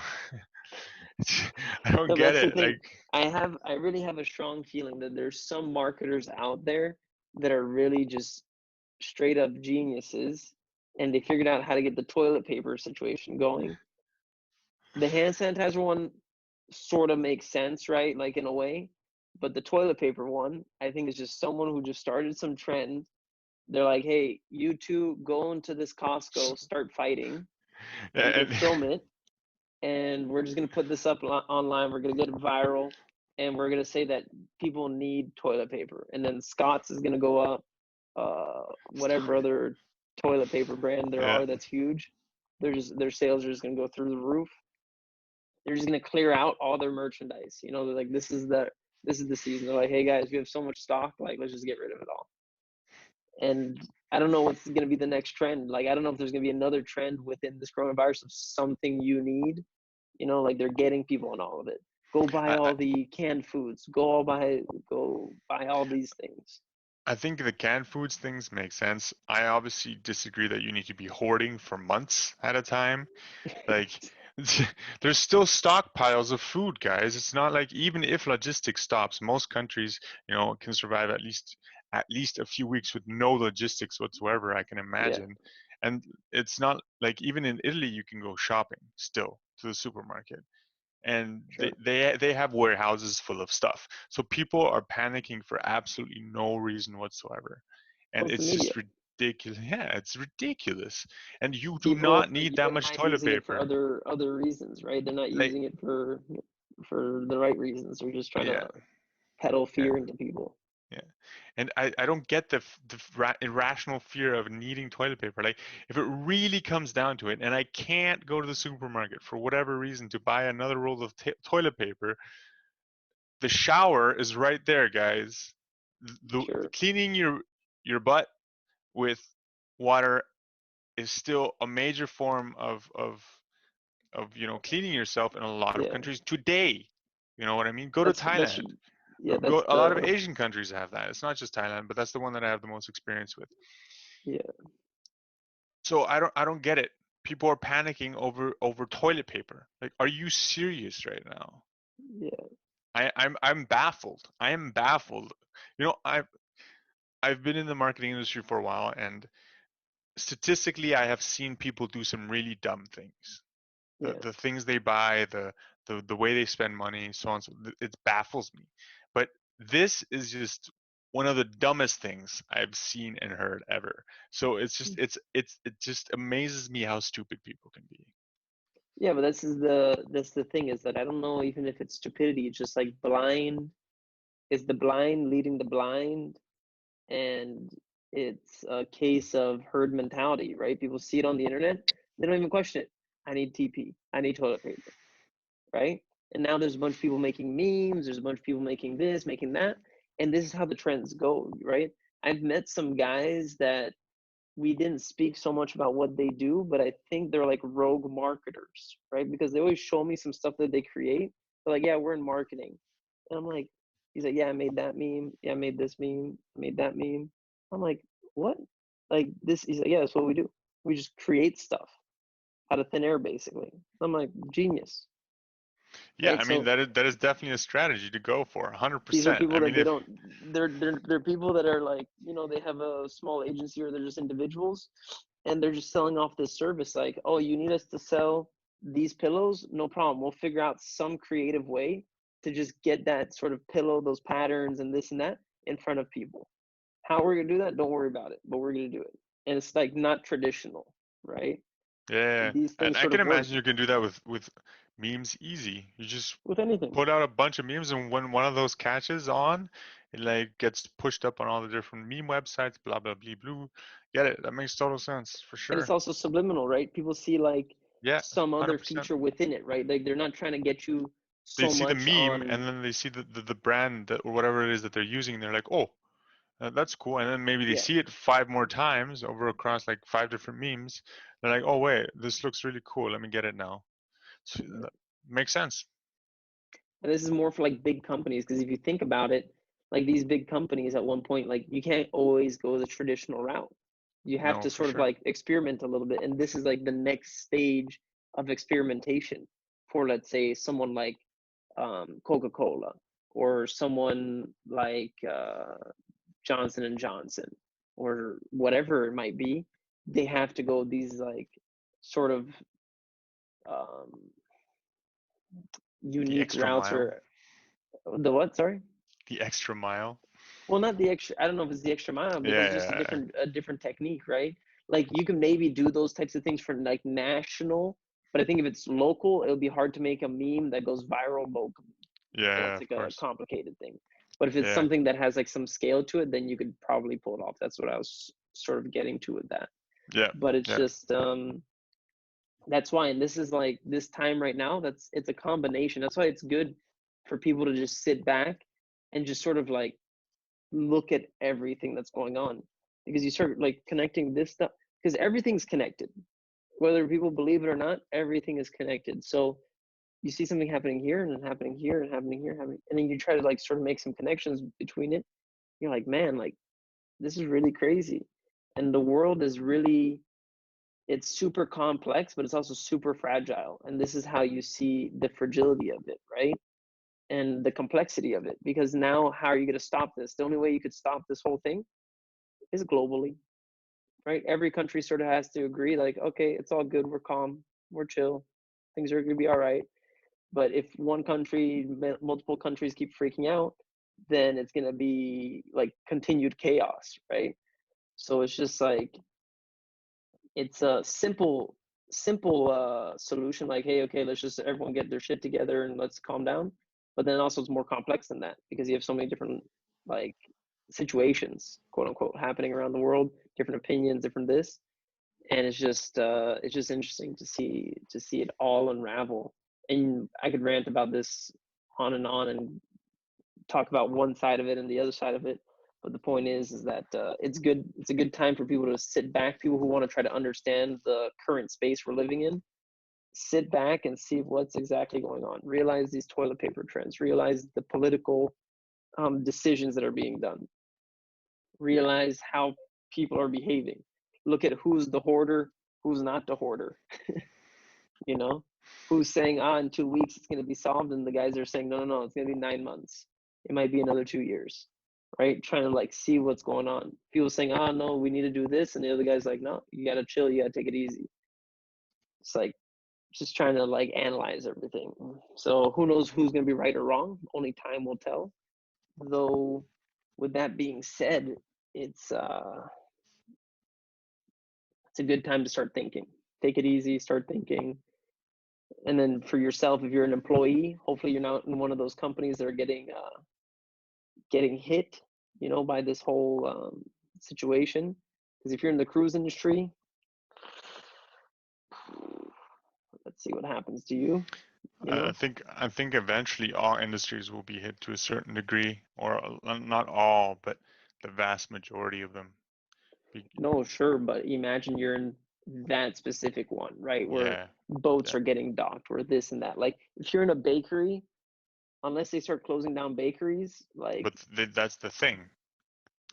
I don't No, but get that's the it. thing. Like, I really have a strong feeling that there's some marketers out there that are really just straight up geniuses, and they figured out how to get the toilet paper situation going. The hand sanitizer one sort of makes sense, right? Like in a way. But the toilet paper one, I think is just someone who just started some trend. They're like, hey, you two go into this Costco, start fighting. We're gonna and, film it, and we're just gonna put this up online. We're gonna get it viral, and we're gonna say that people need toilet paper. And then Scott's is gonna go up. Whatever other toilet paper brand there yeah. are that's huge, their sales are just gonna go through the roof. They're just gonna clear out all their merchandise. They're like, this is the season. They're like, hey guys, we have so much stock, like let's just get rid of it all. And I don't know what's gonna be the next trend. Like I don't know if there's gonna be another trend within this coronavirus of something you need. Like they're getting people on all of it. Go buy I, I all the canned foods. Go buy all these things. I think the canned foods things make sense. I obviously disagree that you need to be hoarding for months at a time. Like, there's still stockpiles of food, guys. It's not like, even if logistics stops, most countries, can survive at least a few weeks with no logistics whatsoever, I can Yeah, imagine. And it's not like, even in Italy you can go shopping still to the supermarket, and they sure. they they have warehouses full of stuff. So people are panicking for absolutely no reason whatsoever, and Social it's media. just ridiculous. Yeah, it's ridiculous, and you do People not are need that much not toilet using it for paper. other reasons, right? They're not Like, using it for the right reasons. They're just trying yeah, to peddle fear into people. Yeah. And I don't get the irrational fear of needing toilet paper. Like, if it really comes down to it, and I can't go to the supermarket for whatever reason to buy another roll of toilet paper, the shower is right there, guys. The Sure. cleaning your butt with water is still a major form of cleaning yourself in a lot of Yeah. countries today. You know what I mean? Go to That's Thailand. yeah, Go. that's A lot of the Asian countries have that. It's not just Thailand, but that's the one that I have the most experience with. yeah. So I don't get it. People are panicking over toilet paper. Like, are you serious right now? Yeah. I'm baffled. I am baffled. I've been in the marketing industry for a while, and statistically, I have seen people do some really dumb things. The Yeah. the things they buy, the way they spend money, so on. So it baffles me. But this is just one of the dumbest things I've seen and heard ever. So it just amazes me how stupid people can be. Yeah, but that's the thing is that I don't know even if it's stupidity, it's just like blind is the blind leading the blind, and it's a case of herd mentality, right? People see it on the internet, they don't even question it. I need TP, I need toilet paper, right? And now there's a bunch of people making memes, there's a bunch of people making this, making that, and this is how the trends go, right? I've met some guys that we didn't speak so much about what they do, but I think they're like rogue marketers, right? Because they always show me some stuff that they create. They're like, yeah, we're in marketing. And I'm like, he's like, yeah, I made that meme. Yeah, I made this meme. I made that meme. I'm like, what? Like this? He's like, yeah, that's what we do. We just create stuff out of thin air, basically. I'm like, genius, Yeah, right? I mean So that is definitely a strategy to go for, these are 100%. people I that mean, they if don't they're people that are like, they have a small agency or they're just individuals, and they're just selling off this service like, oh, you need us to sell these pillows, no problem, we'll figure out some creative way to just get that sort of pillow, those patterns and this and that in front of people. How we're gonna do that, don't worry about it, but we're gonna do it. And it's like not traditional, right? yeah, And these and things I sort can of work imagine you can do that with memes easy. You just with anything. put out a bunch of memes, and when one of those catches on, it like gets pushed up on all the different meme websites, blah blah blah blue. Get it? That makes total sense for And it's sure. also subliminal, right? People see like Yeah, some other 100%. feature within it, right? Like they're not trying to get you They so see the much meme, and on, then they see the brand that, or whatever it is that they're using. And they're like, oh, that's cool. And then maybe they yeah. see it 5 more times over across like 5 different memes. They're like, oh wait, this looks really cool. Let me get it now. So, Yeah. that makes sense. And this is more for like big companies, because if you think about it, like these big companies at one point, like you can't always go the traditional route. You have No, to for sort of sure. like experiment a little bit. And this is like the next stage of experimentation for, let's say, someone like Coca-Cola, or someone like Johnson and Johnson, or whatever it might be. They have to go these like sort of um, The unique extra routes, mile. or the what? Sorry. The extra mile. Well, not the extra. I don't know if it's the extra mile, because it's just Yeah, yeah, a different technique, right? Like you can maybe do those types of things for like national, but I think if it's local, it'll be hard to make a meme that goes viral locally. yeah, That's yeah, of like a course. complicated thing. But if it's Yeah, something that has like some scale to it, then you could probably pull it off. That's what I was sort of getting to with that. yeah, But it's yeah, just that's why, and this is like this time right now, it's a combination. That's why it's good for people to just sit back and just sort of like look at everything that's going on, because you start like connecting this stuff, because everything's connected, whether people believe it or not, everything is connected. So you see something happening here and then happening here and happening here, happening, and then you try to like sort of make some connections between it. You're like, man, like this is really crazy. And the world is really, it's super complex, but it's also super fragile. And this is how you see the fragility of it, right? And the complexity of it. Because now, how are you going to stop this? The only way you could stop this whole thing is globally, right? Every country sort of has to agree, like, okay, it's all good, we're calm, we're chill, things are going to be all right. But if one country, multiple countries keep freaking out, then it's going to be like continued chaos, right? So it's just like, it's a simple solution, like, hey, okay, let's just everyone get their shit together and let's calm down. But then also it's more complex than that because you have so many different like situations, quote unquote, happening around the world, different opinions, different this, and it's just interesting to see it all unravel. And I could rant about this on and talk about one side of it and the other side of it. But the point is that it's good. It's a good time for people to sit back. People who want to try to understand the current space we're living in, sit back and see what's exactly going on. Realize these toilet paper trends. Realize the political decisions that are being done. Realize how people are behaving. Look at who's the hoarder, who's not the hoarder. You know, who's saying, in 2 weeks it's going to be solved, and the guys are saying, no, it's going to be 9 months. It might be another 2 years, right? Trying to like see what's going on. People saying, no, we need to do this, and the other guy's like, no, you got to chill, you got to take it easy. It's like just trying to like analyze everything. So who knows who's going to be right or wrong? Only time will tell. Though, with that being said, it's a good time to start thinking. Take it easy, start thinking. And then for yourself, if you're an employee, hopefully you're not in one of those companies that are getting hit, by this whole situation. Because if you're in the cruise industry, let's see what happens to you. I think eventually all industries will be hit to a certain degree, or not all, but the vast majority of them. No, sure, but imagine you're in that specific one, right? Where boats are getting docked, or this and that. Like if you're in a bakery, unless they start closing down bakeries, like. But that's the thing.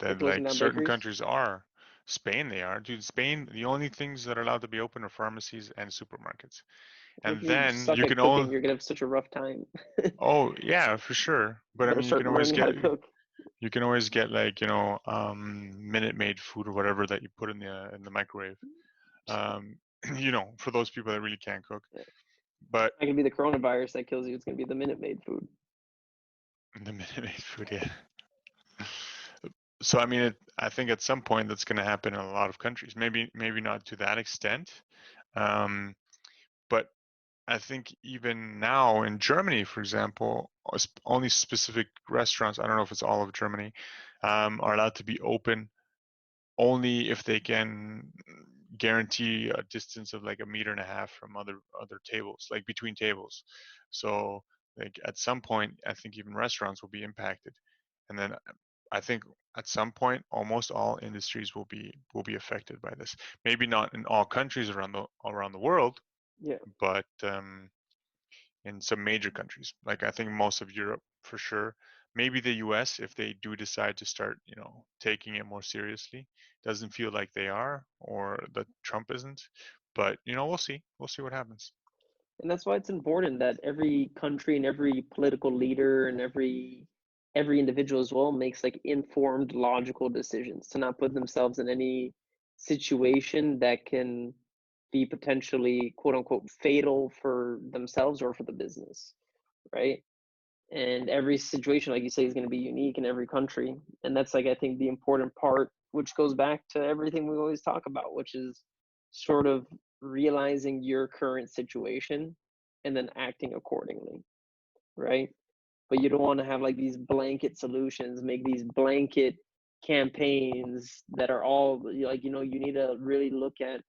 That like certain countries are. Spain, they are. Dude, Spain, the only things that are allowed to be open are pharmacies and supermarkets. And then you can only. You're gonna have such a rough time. Oh yeah, for sure. But I mean, you can always get. You can always get like Minute Maid food or whatever that you put in the microwave. For those people that really can't cook. Yeah. But it's not gonna be the coronavirus that kills you. It's gonna be the Minute Maid food. The Minute Maid food, yeah. So I mean, I think at some point that's going to happen in a lot of countries. Maybe not to that extent, but I think even now in Germany, for example, only specific restaurants, I don't know if it's all of Germany, are allowed to be open only if they can guarantee a distance of like 1.5 meters from other tables, like between tables. So like at some point, I think even restaurants will be impacted, and then I think at some point almost all industries will be affected by this. Maybe not in all countries around the world, but in some major countries, like I think most of Europe for sure. Maybe the US, if they do decide to start, taking it more seriously. Doesn't feel like they are, or that Trump isn't, but we'll see. We'll see what happens. And that's why it's important that every country and every political leader and every individual as well makes like informed, logical decisions to not put themselves in any situation that can be potentially quote unquote fatal for themselves or for the business, right? And every situation, like you say, is going to be unique in every country. And that's like I think the important part, which goes back to everything we always talk about, which is sort of realizing your current situation and then acting accordingly, right? But you don't want to have like these blanket solutions, make these blanket campaigns that are all like, you need to really look at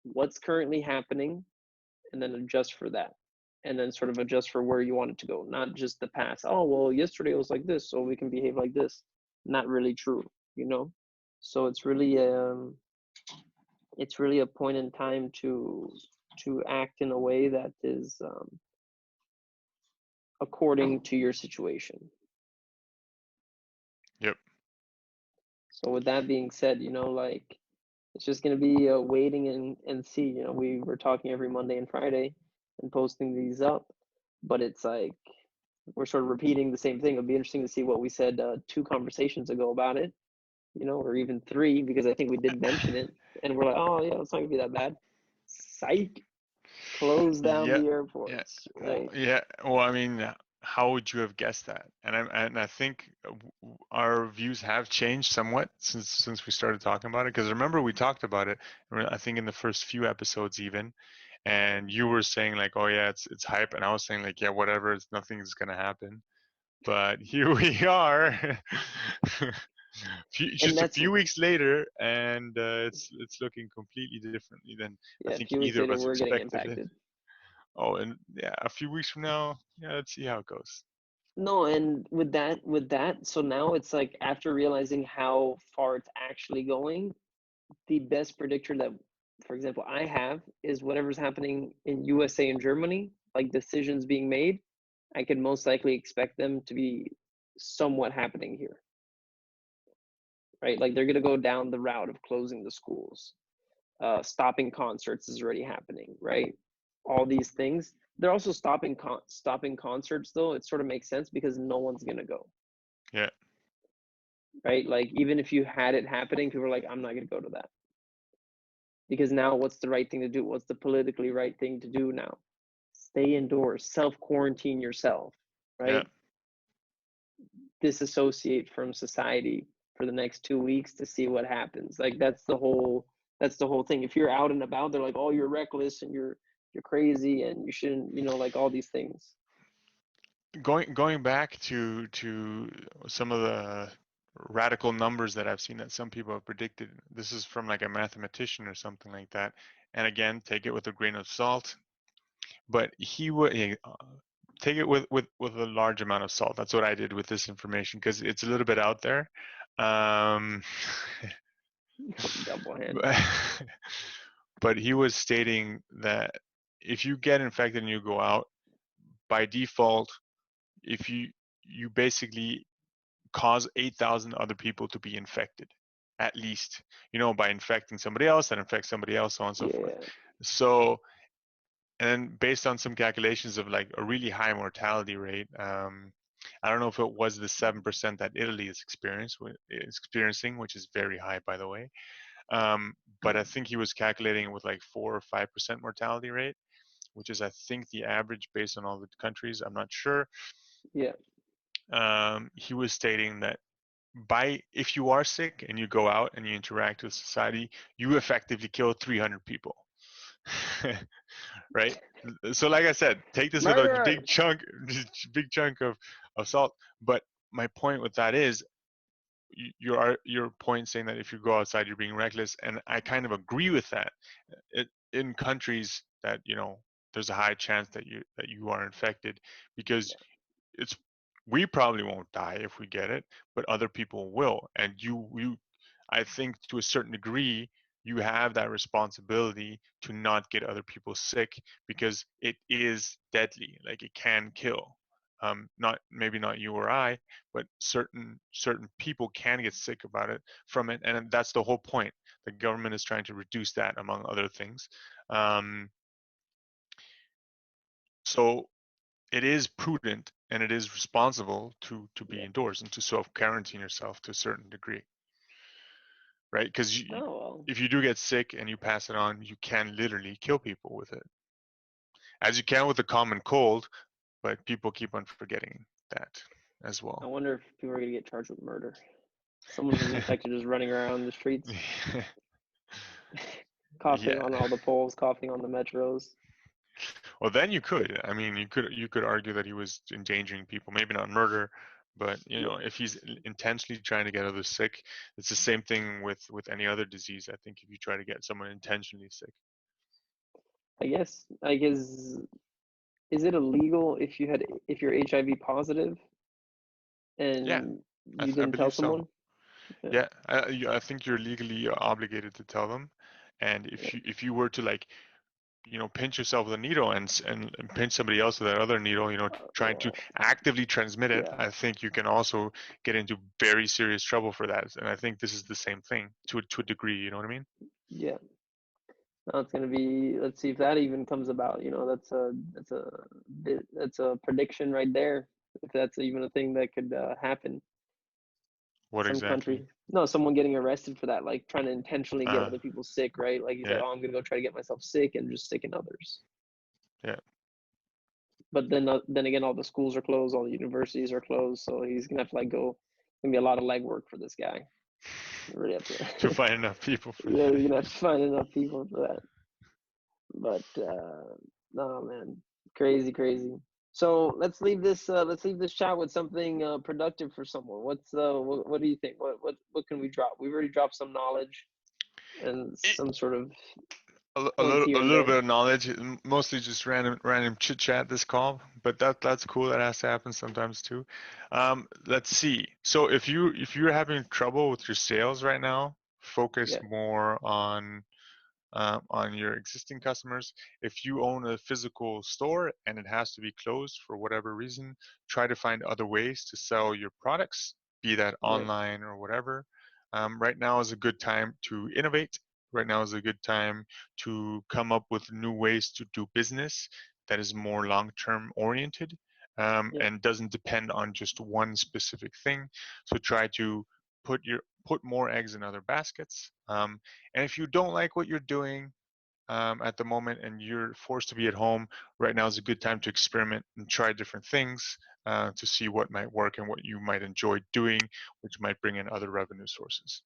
what's currently happening and then adjust for that, and then sort of adjust for where you want it to go, not just the past. Oh, well, yesterday it was like this, so we can behave like this. Not really true, so it's really a point in time to act in a way that is according to your situation. Yep. So with that being said, like it's just going to be waiting and see. We were talking every Monday and Friday and posting these up, but it's like we're sort of repeating the same thing. It'll be interesting to see what we said 2 conversations ago about it, or even 3, because I think we did mention it, and we're like, oh yeah, it's not gonna be that bad. Psych. Close down the airports, right? Well, I mean, how would you have guessed that? And I think our views have changed somewhat since we started talking about it. Because remember we talked about it, I think in the first few episodes even, and you were saying like, oh yeah, it's hype, and I was saying like, yeah, whatever, nothing's gonna happen. But here we are, And just a that's, few weeks later, and it's looking completely differently than I yeah, a think few weeks either of later us we're getting expected it. impacted. Oh, and yeah, a few weeks from now, yeah, let's see how it goes. No, and with that, so now it's like after realizing how far it's actually going, the best predictor that, for example, I have is whatever's happening in USA and Germany, like decisions being made, I can most likely expect them to be somewhat happening here, right? Like they're going to go down the route of closing the schools. Stopping concerts is already happening, right? All these things. They're also stopping concerts though. It sort of makes sense because no one's going to go. Yeah. Right? Like even if you had it happening, people are like, I'm not going to go to that. Because now what's the right thing to do? What's the politically right thing to do now? Stay indoors, self-quarantine yourself, Yeah. right? Disassociate from society for the next 2 weeks to see what happens. Like that's the whole thing. If you're out and about, they're like, oh, you're reckless and you're crazy and you shouldn't, like all these things. Going back to some of the radical numbers that I've seen that some people have predicted. This is from like a mathematician or something like that. And again, take it with a grain of salt. But he would take it with a large amount of salt. That's what I did with this information because it's a little bit out there. Um, Double hand. but he was stating that if you get infected and you go out, by default, if you basically cause 8,000 other people to be infected, at least, by infecting somebody else, that infects somebody else, so on and so forth. Yeah. So, and then based on some calculations of like a really high mortality rate, I don't know if it was the 7% that Italy is experiencing, which is very high, by the way. But I think he was calculating with like 4 or 5% mortality rate, which is I think the average based on all the countries. I'm not sure. Yeah. He was stating that if you are sick and you go out and you interact with society, you effectively kill 300 people. Right? So like I said, take this with a big Murderers. chunk of salt. But my point with that is your point saying that if you go outside you're being reckless, and I kind of agree with that. In countries that there's a high chance that you are infected, because it's we probably won't die if we get it, but other people will. And I think to a certain degree, you have that responsibility to not get other people sick because it is deadly. Like it can kill. Not maybe not you or I, but certain people can get sick about it from it, and that's the whole point. The government is trying to reduce that, among other things. So it is prudent and it is responsible to be Yeah. indoors and to self quarantine yourself to a certain degree, right? Because Oh well. if you do get sick and you pass it on, you can literally kill people with it, as you can with the common cold. But people keep on forgetting that as I well. wonder if people are gonna get charged with murder. Someone who's infected just running around the streets, coughing Yeah. on all the poles, coughing on the metros. Well, then you could. I mean, you could argue that he was endangering people, maybe not murder, but Yeah. if he's intentionally trying to get others sick, it's the same thing with any other disease. I think if you try to get someone intentionally sick. I guess. Is it illegal if you're HIV positive Yeah, and you I didn't tell believe so. someone? Yeah. Yeah, I think you're legally obligated to tell them, and Yeah. if you were to like pinch yourself with a needle and pinch somebody else with that other needle, trying to Well, actively transmit it, yeah. I think you can also get into very serious trouble for that. And I think this is the same thing to a degree. You know what I mean? Yeah. Now it's gonna be. Let's see if that even comes about. That's a prediction right there. If that's even a thing that could happen. What Some exactly? country. No, someone getting arrested for that, like trying to intentionally get Uh, other people sick, right? Like he's like, yeah, oh, I'm gonna go try to get myself sick and just sicken others. yeah. But then again, all the schools are closed, all the universities are closed, so he's gonna have to like go. Gonna be a lot of legwork for this guy. You really have to. To find enough people for Yeah, that. you're gonna have to find enough people for that. But no, man, crazy. So let's leave this chat with something productive for someone. What do you think? What can we drop? We've already dropped some knowledge and some sort of points here A and little there. bit of knowledge, mostly just random chit chat this call, but that's cool. That has to happen sometimes too. Let's see. So if you're having trouble with your sales right now, focus Yeah, more on your existing customers. If you own a physical store and it has to be closed for whatever reason, try to find other ways to sell your products, be that right. online or whatever. Right now is a good time to innovate. Right now is a good time to come up with new ways to do business that is more long-term oriented, Yeah, and doesn't depend on just one specific thing. So try to put more eggs in other baskets. And if you don't like what you're doing at the moment and you're forced to be at home, right now is a good time to experiment and try different things to see what might work and what you might enjoy doing, which might bring in other revenue sources.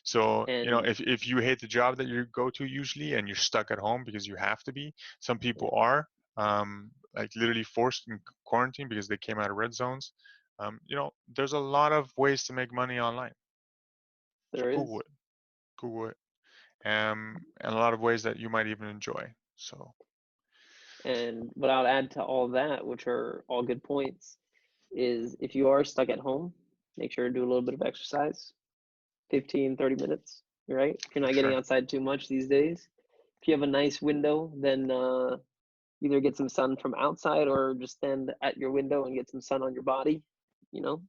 So, and if you hate the job that you go to usually and you're stuck at home because you have to be, some yeah, people are like literally forced in quarantine because they came out of red zones. There's a lot of ways to make money online. So there Google is. it. Google it. And a lot of ways that you might even enjoy. So, And what I'll add to all that, which are all good points, is if you are stuck at home, make sure to do a little bit of exercise, 15, 30 minutes, right? If you're not getting sure. outside too much these days. If you have a nice window, then either get some sun from outside or just stand at your window and get some sun on your body, you know?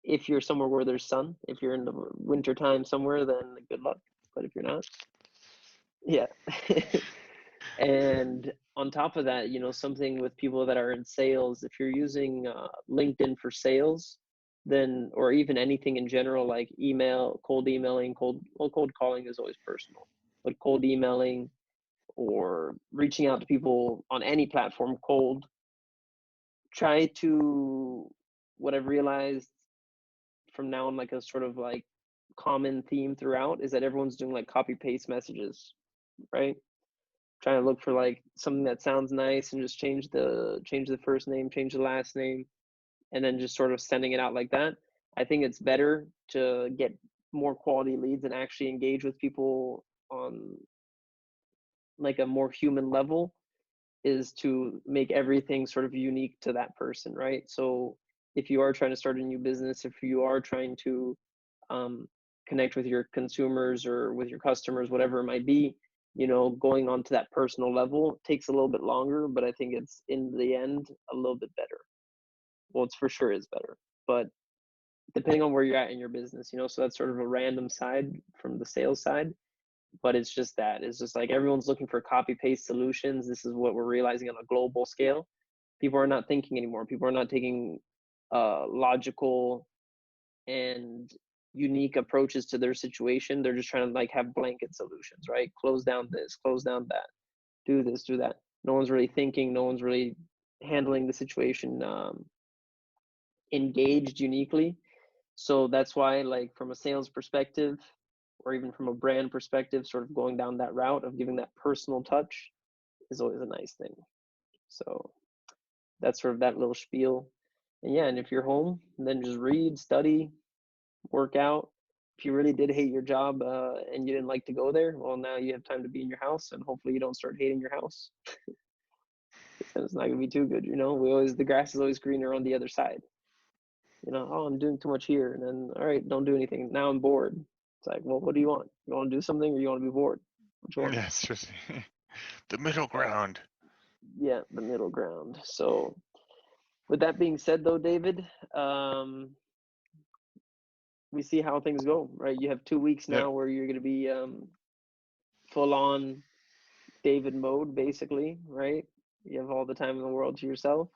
If you're somewhere where there's sun, if you're in the winter time somewhere, then good luck. But if you're not, yeah. And on top of that, something with people that are in sales, if you're using LinkedIn for sales, then, or even anything in general, like email, cold emailing, cold calling is always personal, but cold emailing or reaching out to people on any platform cold, try to, what I've realized from now on, like a sort of like common theme throughout is that everyone's doing like copy paste messages, right? Trying to look for like something that sounds nice and just change the first name, change the last name, and then just sort of sending it out like that. I think it's better to get more quality leads and actually engage with people on like a more human level, is to make everything sort of unique to that person, right? So if you are trying to start a new business, if you are trying to um, connect with your consumers or with your customers, whatever it might be, going on to that personal level takes a little bit longer, but I think it's in the end a little bit better. Well, it's for sure is better, but depending on where you're at in your business, so that's sort of a random side from the sales side. But it's just like everyone's looking for copy paste solutions. This is what we're realizing on a global scale. People are not thinking anymore. People are not taking logical and unique approaches to their situation. They're just trying to like have blanket solutions, right? Close down this, close down that, do this, do that. No one's really thinking. No one's really handling the situation engaged uniquely. So that's why, like, from a sales perspective, or even from a brand perspective, sort of going down that route of giving that personal touch is always a nice thing. So that's sort of that little spiel. And yeah, and if you're home, then just read, study, work out. If you really did hate your job and you didn't like to go there, well, now you have time to be in your house, and hopefully you don't start hating your house. Then it's not gonna be too good. The grass is always greener on the other side. Oh, I'm doing too much here, and then all right, don't do anything. Now I'm bored. It's like, well, what do you want? You want to do something, or you want to be bored? Which one? Yes, just the middle Uh, ground. yeah, the middle ground. So, with that being said, though, David, um, we see how things go, right? You have 2 weeks Yep. now where you're going to be full on David mode, basically, right? You have all the time in the world to yourself,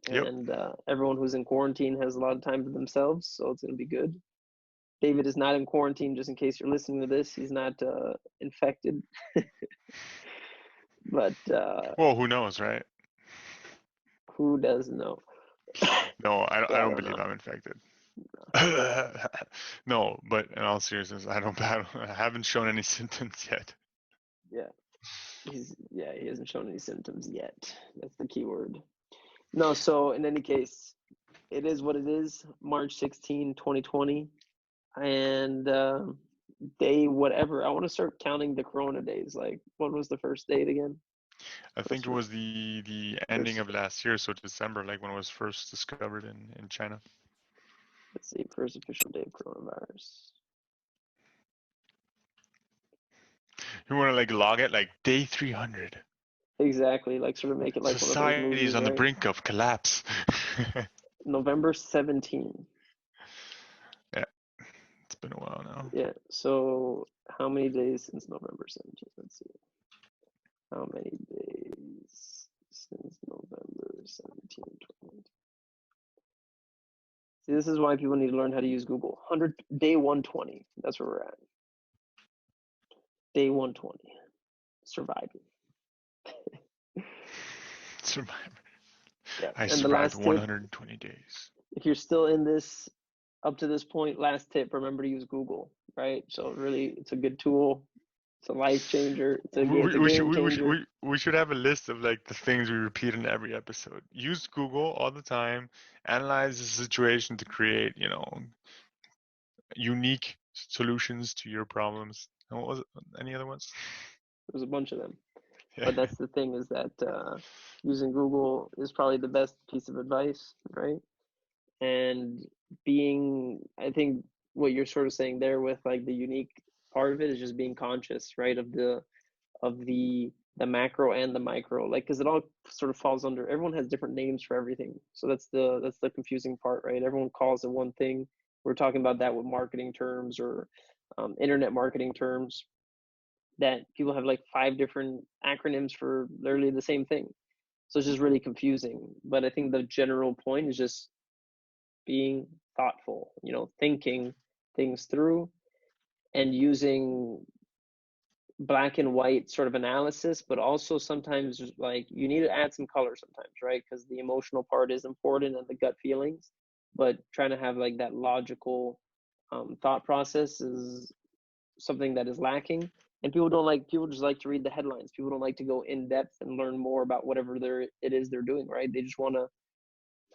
Yep. and everyone who's in quarantine has a lot of time to themselves, so it's going to be good. David is not in quarantine, just in case you're listening to this. He's not infected, but Well, who knows, right? who does know? No, I Yeah, I don't don't believe know. I'm infected. No, but in all seriousness, I haven't shown any symptoms yet. Yeah. he hasn't shown any symptoms yet. That's the key word. No, so in any case, it is what it is. March 16, 2020. And day whatever. I want to start counting the Corona days. Like, when was the first date again? I think it was the ending of last year, so December, like when it was first discovered in China. Let's see, first official day of coronavirus. You want to like log it like day 300. Exactly, like sort of make it like one of those Society is movies, on the right? brink of collapse. November 17. Yeah, it's been a while now. Yeah, so how many days since November 17? Let's see. How many days since November 17, 2020? See, this is why people need to learn how to use Google. Day 120. That's where we're at. Day 120. Surviving. Survivor. Yeah. I And the survived last 120 tip, days. if you're still in this up to this point, last tip, remember to use Google, right? So really, it's a good tool. It's a life changer. It's a game changer. We should have a list of like the things we repeat in every episode. Use Google all the time. Analyze the situation to create, unique solutions to your problems. And what was it? Any other ones? There's a bunch of them. Yeah. But that's the thing, is that using Google is probably the best piece of advice, right? And I think what you're sort of saying there with like the unique part of it is just being conscious, right, of the macro and the micro, like, because it all sort of falls under, everyone has different names for everything. So that's the confusing part, right? Everyone calls it one thing. We're talking about that with marketing terms or internet marketing terms, that people have like 5 different acronyms for literally the same thing. So it's just really confusing. But I think the general point is just being thoughtful, thinking things through and using black and white sort of analysis, but also sometimes like you need to add some color sometimes, right? Because the emotional part is important and the gut feelings, but trying to have like that logical thought process is something that is lacking. And people just like to read the headlines. People don't like to go in depth and learn more about whatever it is they're doing, right? They just want to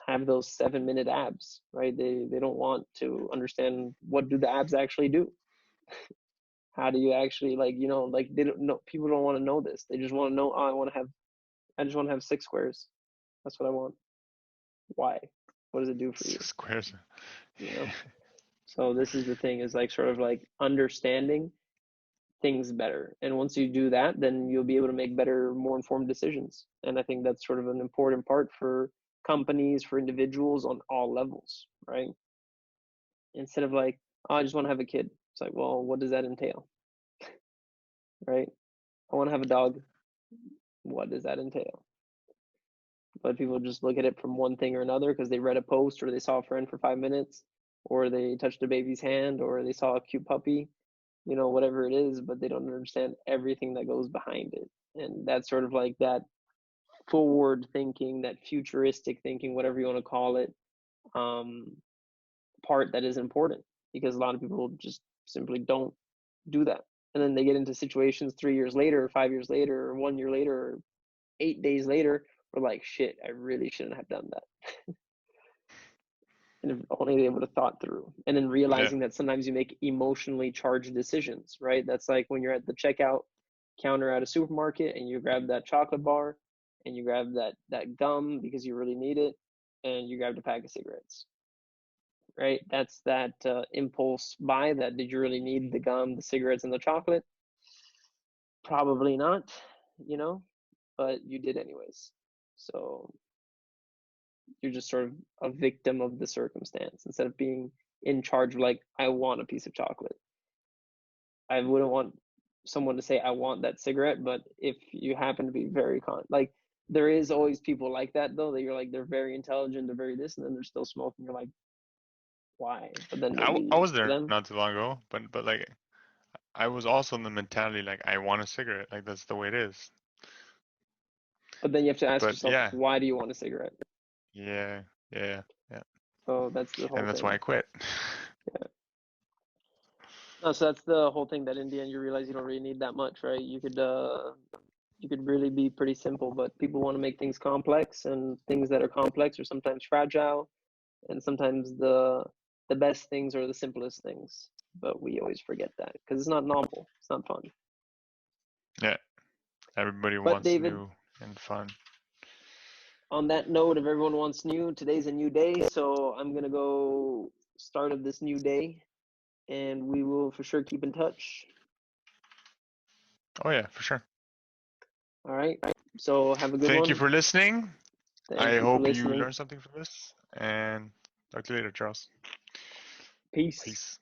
have those 7-minute abs, right? They don't want to understand, what do the abs actually do? How do you actually, like, like, they don't know, people don't want to know this. They just want to know, oh, I just want to have 6 squares. That's what I want. Why? What does it do for you? 6 squares. So this is the thing, is like sort of like understanding things better. And once you do that, then you'll be able to make better, more informed decisions. And I think that's sort of an important part for companies, for individuals on all levels, right? Instead of like, oh, I just want to have a kid. It's like, well, what does that entail? Right? I want to have a dog. What does that entail? But people just look at it from one thing or another because they read a post, or they saw a friend for 5 minutes, or they touched a baby's hand, or they saw a cute puppy, whatever it is, but they don't understand everything that goes behind it. And that's sort of like that forward thinking, that futuristic thinking, whatever you want to call it, part that is important, because a lot of people just simply don't do that. And then they get into situations 3 years later, or 5 years later, or 1 year later, or 8 days later, we're like, shit, I really shouldn't have done that. And if only they would have thought through. And then realizing that sometimes you make emotionally charged decisions, right? That's like when you're at the checkout counter at a supermarket and you grab that chocolate bar and you grab that gum because you really need it, and you grabbed a pack of cigarettes, right? That's that impulse buy. That, did you really need the gum, the cigarettes, and the chocolate? Probably not, but you did anyways. So you're just sort of a victim of the circumstance instead of being in charge of, like, I want a piece of chocolate. I wouldn't want someone to say, I want that cigarette, but if you happen to be very like, there is always people like that, though, that you're like, they're very intelligent, they're very this, and then they're still smoking. You're like, why? But then maybe I was for there them. not too long ago, but like I was also in the mentality like I want a cigarette, like that's the way it is. But then you have to ask But yourself, yeah, why do you want a cigarette? yeah, yeah, yeah, So that's the whole and that's thing. why I quit. Yeah. No, so that's the whole thing, that in the end you realize you don't really need that much, right? You could you could really be pretty simple, but people want to make things complex, and things that are complex are sometimes fragile, and sometimes the best things are the simplest things. But we always forget that because it's not novel, it's not fun. Yeah, everybody But wants David, new and fun. on that note, if everyone wants new, today's a new day, so I'm gonna go start of this new day, and we will for sure keep in touch. Oh yeah, for sure. All right. So have a good one. Thank you for listening. I hope you listening. learned something from this, and talk to you later, Charles. Peace. Peace.